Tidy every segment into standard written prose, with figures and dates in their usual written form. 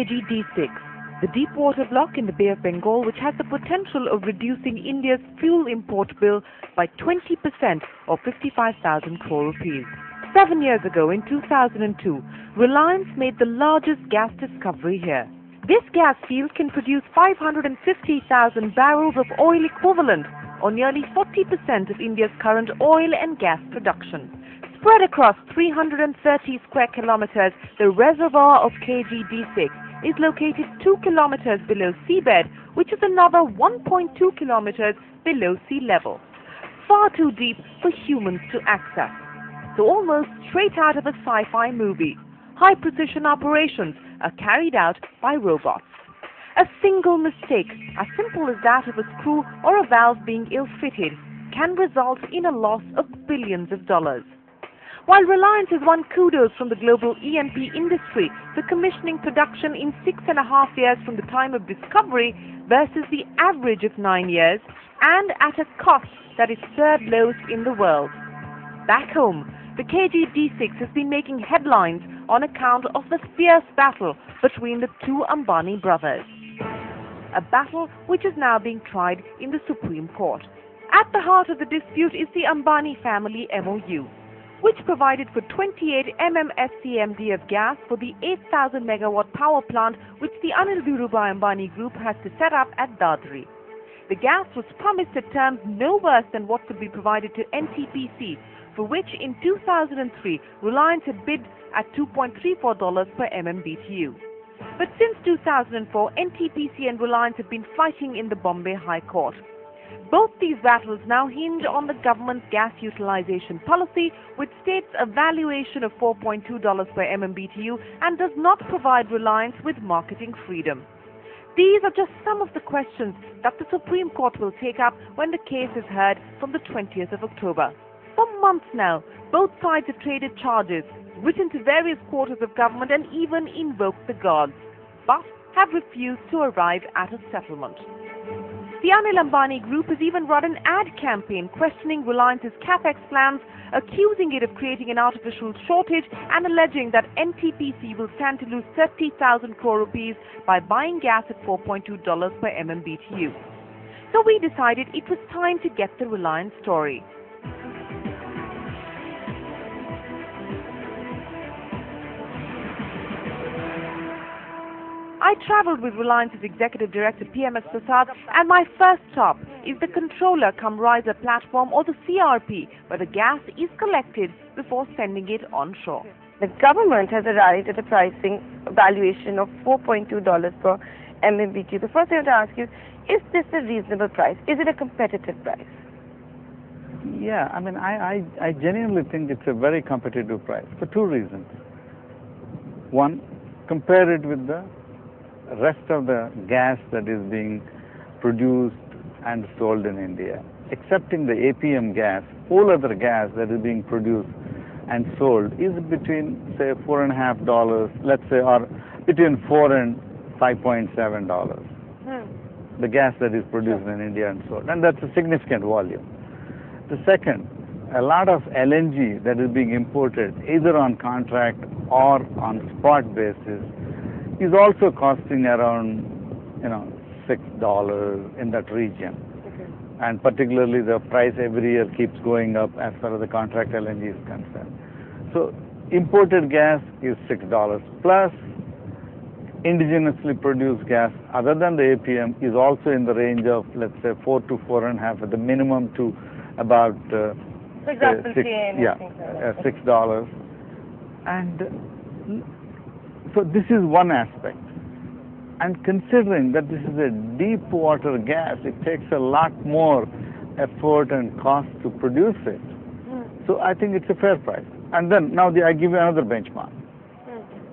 KGD6, the deep water block in the Bay of Bengal, which has the potential of reducing India's fuel import bill by 20% or 55,000 crore rupees. 7 years ago, in 2002, Reliance made the largest gas discovery here. This gas field can produce 550,000 barrels of oil equivalent, or nearly 40% of India's current oil and gas production. Spread across 330 square kilometers, the reservoir of KGD6 is located 2 kilometers below seabed, which is another 1.2 kilometers below sea level. Far too deep for humans to access. So almost straight out of a sci-fi movie. High-precision operations are carried out by robots. A single mistake, as simple as that of a screw or a valve being ill-fitted, can result in a loss of billions of dollars. While Reliance has won kudos from the global E&P industry for commissioning production in 6.5 years from the time of discovery versus the average of 9 years, and at a cost that is third lowest in the world. Back home, the KGD6 has been making headlines on account of the fierce battle between the two Ambani brothers. A battle which is now being tried in the Supreme Court. At the heart of the dispute is the Ambani family MOU, which provided for 28 MMSCMD of gas for the 8,000 megawatt power plant which the Anil Dhirubhai Ambani Group has to set up at Dadri. The gas was promised at terms no worse than what could be provided to NTPC, for which in 2003 Reliance had bid at $2.34 per MMBTU. But since 2004, NTPC and Reliance have been fighting in the Bombay High Court. Both these battles now hinge on the government's gas utilization policy, which states a valuation of $4.2 per MMBTU and does not provide Reliance with marketing freedom. These are just some of the questions that the Supreme Court will take up when the case is heard from the 20th of October. For months now, both sides have traded charges, written to various quarters of government and even invoked the gods, but have refused to arrive at a settlement. The Anil Ambani Group has even run an ad campaign questioning Reliance's capex plans, accusing it of creating an artificial shortage and alleging that NTPC will stand to lose 30,000 crore rupees by buying gas at $4.2 per MMBTU. So we decided it was time to get the Reliance story. I travelled with Reliance's Executive Director PMS Prasad, and my first stop is the Controller cum Riser platform, or the CRP, where the gas is collected before sending it onshore. The government has arrived at a pricing valuation of $4.2 per MMBTU. The first thing I want to ask you is this a reasonable price? Is it a competitive price? Yeah, I mean, I genuinely think it's a very competitive price for two reasons. One, compare it with the rest of the gas that is being produced and sold in India. Excepting the APM gas, all other gas that is being produced and sold is between, say, $4.50, let's say, or between $4 and $5.7. The gas that is produced in India and sold, and that's a significant volume. The second, a lot of LNG that is being imported either on contract or on spot basis is also costing around, $6 in that region. Okay. And particularly the price every year keeps going up as far as the contract LNG is concerned. So imported gas is $6 plus indigenously produced gas other than the APM is also in the range of, let's say, 4 to 4.5 at the minimum to about For example, $6. And so this is one aspect. And considering that this is a deep water gas, it takes a lot more effort and cost to produce it. So I think it's a fair price. And then now I give you another benchmark.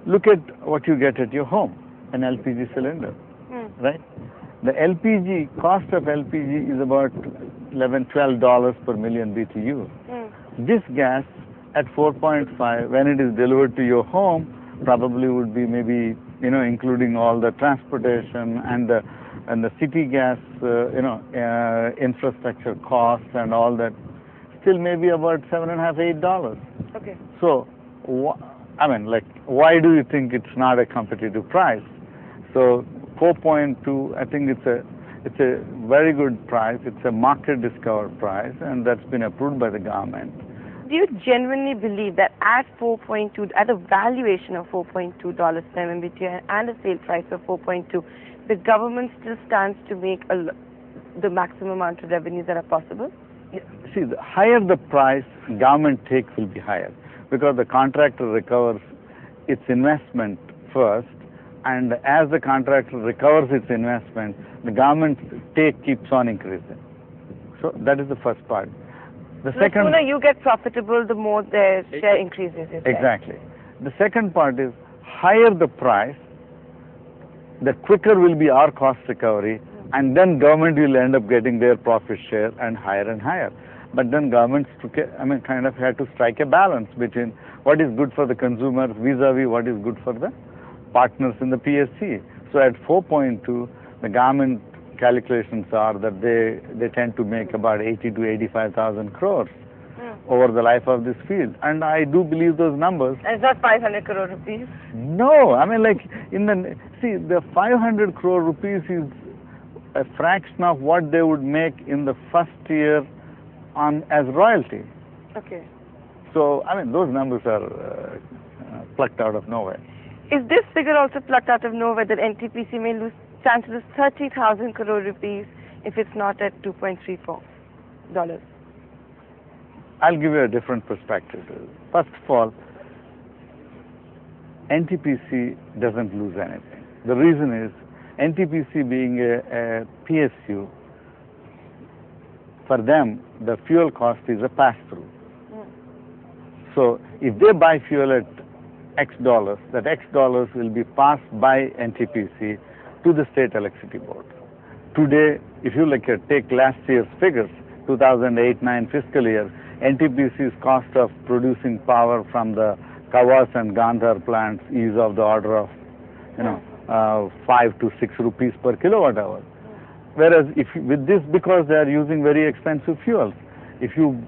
Look at what you get at your home, an LPG cylinder, right? The LPG, cost of LPG is about $11, $12 per million BTU. This gas at 4.5, when it is delivered to your home, probably would be maybe, including all the transportation and the city gas, infrastructure costs and all that, still maybe about $7.5, $8. Okay. So, why do you think it's not a competitive price? So 4.2, I think it's a very good price. It's a market discovered price, and that's been approved by the government. Do you genuinely believe that at 4.2, at a valuation of $4.2 per MMBTU and a sale price of 4.2, the government still stands to make the maximum amount of revenues that are possible? Yeah. See, the higher the price government takes will be higher, because the contractor recovers its investment first, and as the contractor recovers its investment, the government take keeps on increasing. So that is the first part. The second, sooner you get profitable, the more their share increases. Exactly. The second part is, higher the price, the quicker will be our cost recovery, and then government will end up getting their profit share and higher. But then governments, kind of had to strike a balance between what is good for the consumers vis-a-vis what is good for the partners in the PSC. So at 4.2, the government calculations are that they tend to make about 80 to 85,000 crores over the life of this field, and I do believe those numbers. And it's not 500 crore rupees? No, the 500 crore rupees is a fraction of what they would make in the first year as royalty. Okay. So those numbers are plucked out of nowhere. Is this figure also plucked out of nowhere, that NTPC may stand to lose 30,000 crore rupees if it's not at $2.34? I'll give you a different perspective. First of all, NTPC doesn't lose anything. The reason is, NTPC being a PSU, for them, the fuel cost is a pass-through. So if they buy fuel at X dollars, that X dollars will be passed by NTPC to the state electricity board. Today, if you take last year's figures, 2008-9 fiscal year, NTPC's cost of producing power from the Kawas and Gandhar plants is of the order of 5 to 6 rupees per kilowatt hour. Whereas with this, because they are using very expensive fuels, if you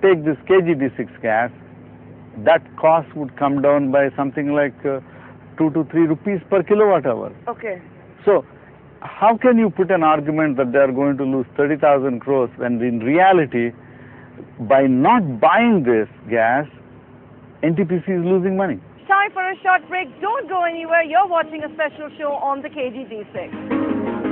take this KGD6 gas, that cost would come down by something like 2 to 3 rupees per kilowatt hour. Okay. So how can you put an argument that they are going to lose 30,000 crores when in reality, by not buying this gas, NTPC is losing money? Time for a short break. Don't go anywhere. You're watching a special show on the KGD6.